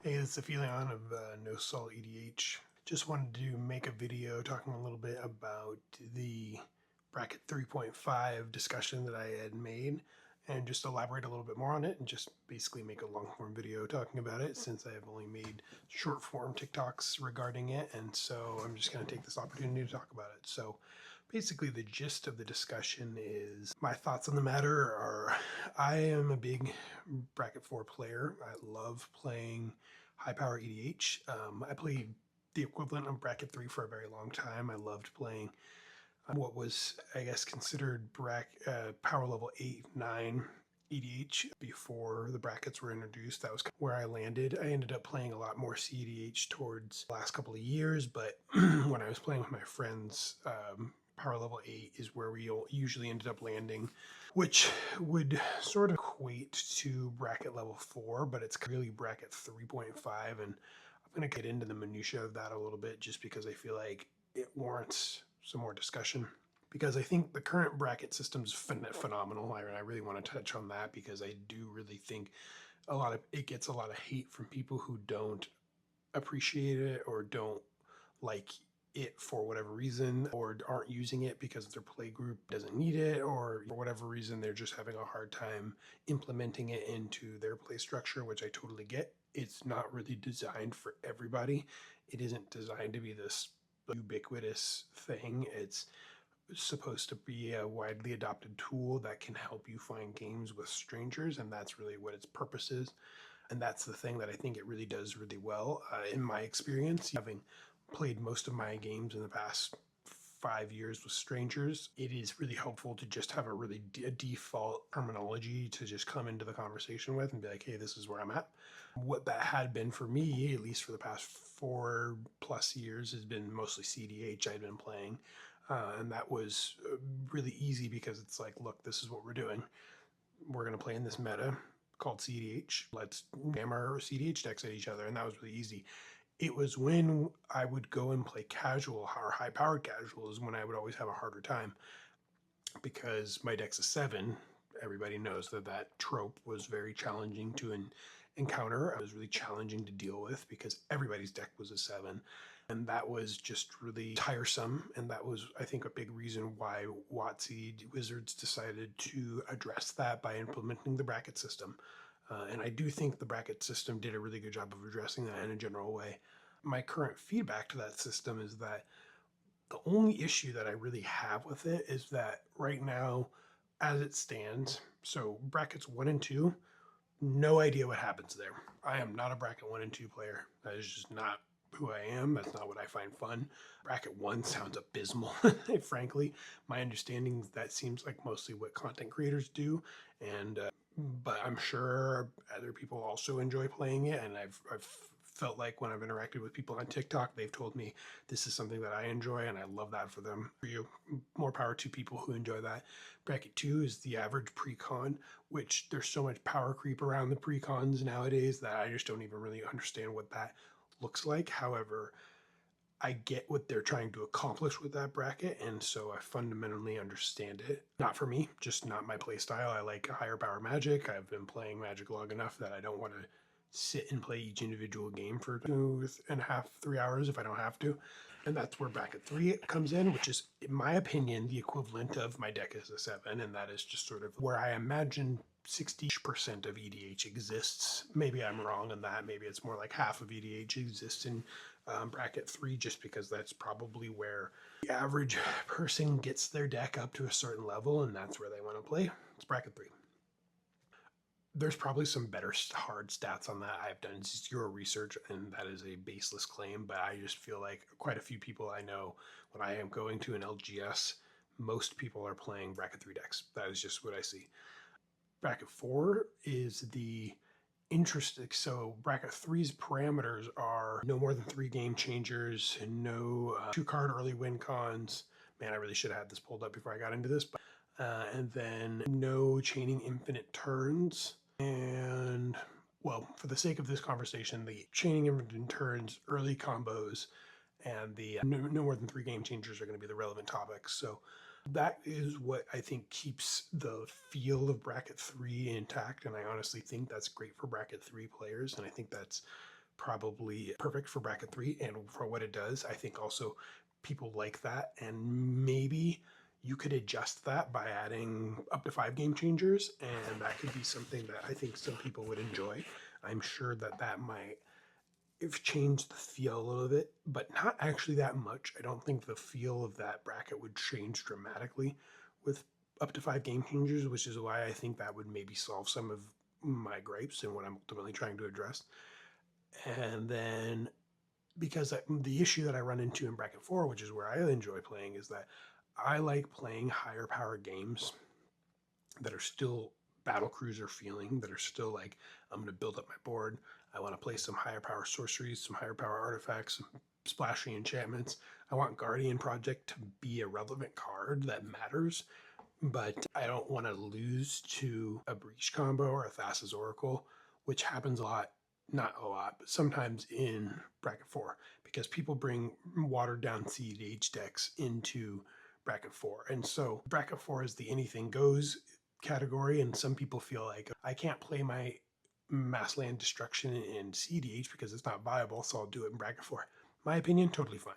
Hey, it's the feeling on of No Salt EDH. Just wanted to make a video talking a little bit about the bracket 3.5 discussion that I had made and just elaborate a little bit more on it and just basically make a long form video talking about it since I have only made short form TikToks regarding it. And so I'm just going to take this opportunity to talk about it. So basically, the gist of the discussion is my thoughts on the matter are I am a big bracket 4 player. I love playing high power EDH. I played the equivalent of bracket 3 for a very long time. I loved playing what was, I guess, considered power level 8, 9 EDH before the brackets were introduced. That was where I landed. I ended up playing a lot more CEDH towards the last couple of years, but when I was playing with my friends, power level 8 is where we usually ended up landing, which would sort of equate to bracket level 4, but it's really bracket 3.5. And I'm going to get into the minutia of that a little bit just because I feel like it warrants some more discussion. Because I think the current bracket system is phenomenal. I really want to touch on that because I do really think it gets a lot of hate from people who don't appreciate it or don't like it for whatever reason, or aren't using it because their play group doesn't need it, or for whatever reason they're just having a hard time implementing it into their play structure, which I totally get. It's not really designed for everybody. It isn't designed to be this ubiquitous thing. It's supposed to be a widely adopted tool that can help you find games with strangers, and that's really what its purpose is. And that's the thing that I think it really does really well. In my experience, having played most of my games in the past 5 years with strangers, it is really helpful to just have a default terminology to just come into the conversation with and be like, hey, this is where I'm at. What that had been for me, at least for the past 4+ years, has been mostly CDH I'd been playing. And that was really easy because it's like, look, this is what we're doing. We're going to play in this meta called CDH. Let's jam our CDH decks at each other. And that was really easy. It was when I would go and play casual or high powered casual is when I would always have a harder time because my deck's a 7. Everybody knows that trope was very challenging to encounter. It was really challenging to deal with because everybody's deck was a 7. And that was just really tiresome. And that was, I think, a big reason why WotC Wizards decided to address that by implementing the bracket system. And I do think the bracket system did a really good job of addressing that in a general way. My current feedback to that system is that the only issue that I really have with it is that right now, as it stands, so brackets 1 and 2, no idea what happens there. I am not a bracket 1 and 2 player. That is just not who I am. That's not what I find fun. Bracket 1 sounds abysmal, frankly. My understanding is that seems like mostly what content creators do, and but I'm sure other people also enjoy playing it, and I've felt like when I've interacted with people on TikTok, they've told me this is something that I enjoy, and I love that for them. For you, more power to people who enjoy that. Bracket 2 is the average pre-con, which there's so much power creep around the pre-cons nowadays that I just don't even really understand what that looks like. However, I get what they're trying to accomplish with that bracket, and so I fundamentally understand it. Not for me, just not my play style. I like higher power Magic. I've been playing Magic long enough that I don't want to sit and play each individual game for 2.5, 3 hours if I don't have to. And that's where bracket 3 comes in, which is, in my opinion, the equivalent of my deck as a 7, and that is just sort of where I imagine 60% of EDH exists. Maybe I'm wrong on that. Maybe it's more like half of EDH exists in bracket 3, just because that's probably where the average person gets their deck up to a certain level, and that's where they want to play. It's bracket 3. There's probably some better hard stats on that. I've done zero research, and that is a baseless claim, but I just feel like quite a few people I know, when I am going to an LGS, most people are playing bracket 3 decks. That is just what I see. Bracket 4 is the interesting. So bracket 3's parameters are no more than 3 game changers, no 2-card early win cons. Man, I really should have had this pulled up before I got into this. But and then no chaining infinite turns. And, well, for the sake of this conversation, the chaining infinite turns, early combos, and the no more than 3 game changers are going to be the relevant topics. So that is what I think keeps the feel of bracket 3 intact, and I honestly think that's great for bracket 3 players, and I think that's probably perfect for bracket 3 and for what it does. I think also people like that, and maybe you could adjust that by adding up to 5 game changers, and that could be something that I think some people would enjoy. I'm sure that that might have changed the feel a little bit, but not actually that much. I don't think the feel of that bracket would change dramatically with up to 5 game changers, which is why I think that would maybe solve some of my gripes and what I'm ultimately trying to address. And then because the issue that I run into in bracket 4, which is where I enjoy playing, is that I like playing higher power games that are still battle cruiser feeling, that are still like, I'm going to build up my board. I want to play some higher power sorceries, some higher power artifacts, some splashy enchantments. I want Guardian Project to be a relevant card that matters, but I don't want to lose to a Breach combo or a Thassa's Oracle, which happens a lot, not a lot, but sometimes in bracket 4, because people bring watered down CEDH decks into bracket 4. And so bracket 4 is the anything goes category, and some people feel like I can't play my mass land destruction in CDH because it's not viable, so I'll do it in bracket 4. My opinion, totally fine.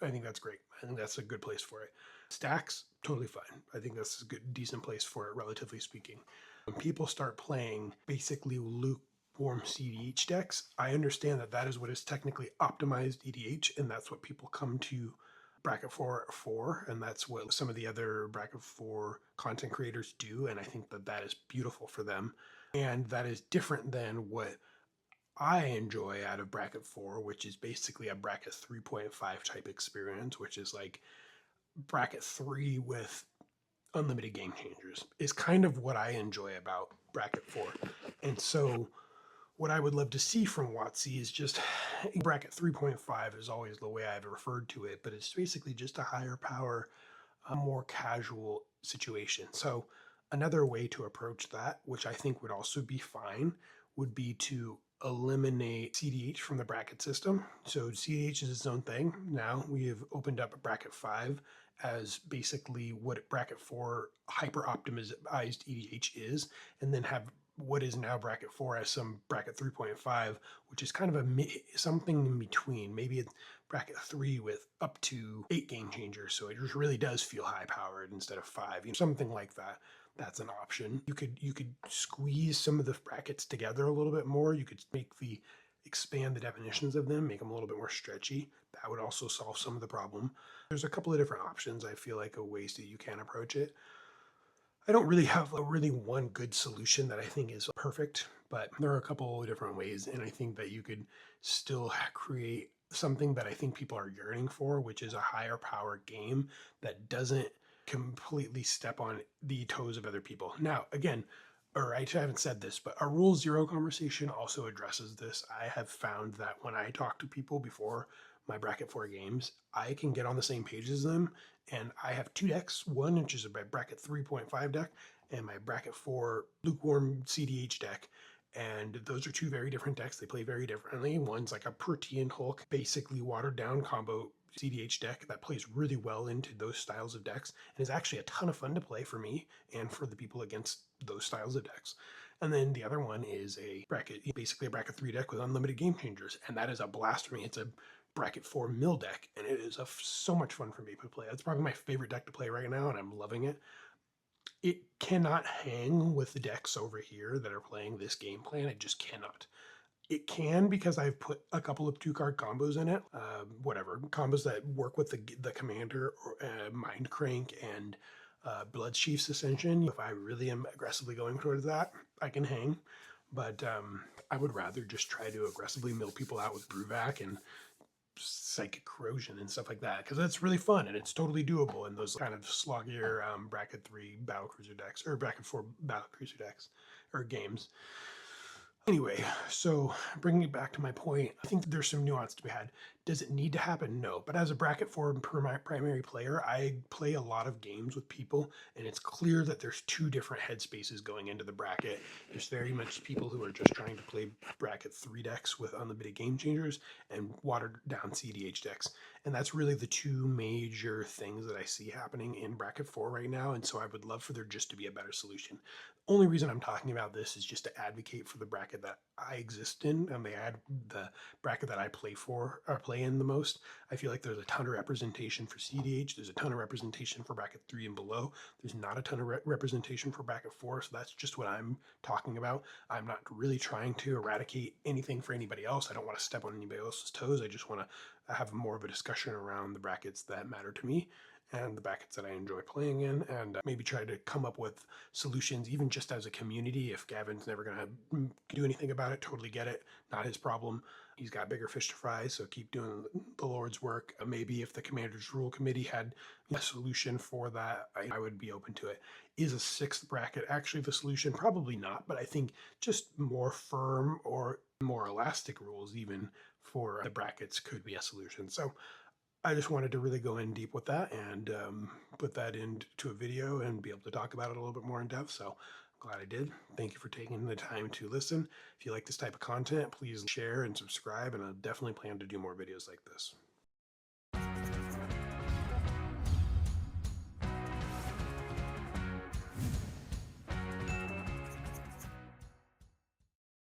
I think that's great. I think that's a good place for it. Stacks, totally fine. I think that's a good, decent place for it, relatively speaking. When people start playing basically lukewarm CDH decks, I understand that that is what is technically optimized EDH, and that's what people come to bracket 4 for, and that's what some of the other bracket 4 content creators do, and I think that that is beautiful for them, and that is different than what I enjoy out of bracket 4, which is basically a bracket 3.5 type experience, which is like bracket 3 with unlimited game changers, is kind of what I enjoy about bracket 4. And so what I would love to see from WotC is just bracket 3.5 is always the way I've referred to it, but it's basically just a higher power, a more casual situation. So another way to approach that, which I think would also be fine, would be to eliminate CDH from the bracket system. So CDH is its own thing. Now we have opened up a bracket 5 as basically what bracket 4 hyper optimized EDH is, and then have what is now bracket 4 as some bracket 3.5, which is kind of something in between. Maybe it's bracket 3 with up to 8 game changers, so it just really does feel high powered instead of 5, something like that. That's an option. You could squeeze some of the brackets together a little bit more. You could expand the definitions of them, make them a little bit more stretchy. That would also solve some of the problem. There's a couple of different options, I feel like, of ways that you can approach it. I don't really have a one good solution that I think is perfect, but there are a couple of different ways, and I think that you could still create something that I think people are yearning for, which is a higher power game that doesn't completely step on the toes of other people. Now, again, or I haven't said this, but our Rule Zero conversation also addresses this. I have found that when I talk to people before my bracket 4 games, I can get on the same page as them, and I have 2 decks, one which is my bracket 3.5 deck and my bracket 4 lukewarm CDH deck, and those are 2 very different decks. They play very differently. One's like a Protean Hulk, basically watered down combo CDH deck that plays really well into those styles of decks and is actually a ton of fun to play for me and for the people against those styles of decks. And then the other one is basically a bracket 3 deck with unlimited game changers, and that is a blast for me. It's a bracket 4 mill deck, and it is so much fun for me to play. That's probably my favorite deck to play right now, and I'm loving it. It cannot hang with the decks over here that are playing this game plan. It just cannot. It can because I've put a couple of 2-card combos in it, whatever, combos that work with the commander, or Mind Crank and Bloodchief's Ascension. If I really am aggressively going towards that, I can hang, but I would rather just try to aggressively mill people out with Brewvac and Psychic Corrosion and stuff like that, because that's really fun and it's totally doable in those kind of sloggier bracket 3 battlecruiser decks, or bracket 4 battlecruiser decks or games. Anyway, so bringing it back to my point, I think there's some nuance to be had. Does it need to happen? No. But as a bracket four primary player, I play a lot of games with people, and it's clear that there's two different headspaces going into the bracket. There's very much people who are just trying to play bracket three decks with unlimited game changers and watered down CDH decks. And that's really the two major things that I see happening in bracket four right now. And so I would love for there just to be a better solution. Only reason I'm talking about this is just to advocate for the bracket that I exist in, and the bracket that I play for or play in the most. I feel like there's a ton of representation for CDH. There's a ton of representation for bracket three and below. There's not a ton of representation for bracket four. So that's just what I'm talking about. I'm not really trying to eradicate anything for anybody else. I don't want to step on anybody else's toes. I just want to have more of a discussion around the brackets that matter to me and the brackets that I enjoy playing in, and maybe try to come up with solutions, even just as a community. If Gavin's never going to do anything about it, totally get it. Not his problem. He's got bigger fish to fry, so keep doing the Lord's work. Maybe if the Commander's Rule Committee had a solution for that, I would be open to it. Is a sixth bracket actually the solution? Probably not, but I think just more firm or more elastic rules, even for the brackets, could be a solution. So I just wanted to really go in deep with that and put that into a video and be able to talk about it a little bit more in depth. So I'm glad I did. Thank you for taking the time to listen. If you like this type of content, please share and subscribe, and I'll definitely plan to do more videos like this.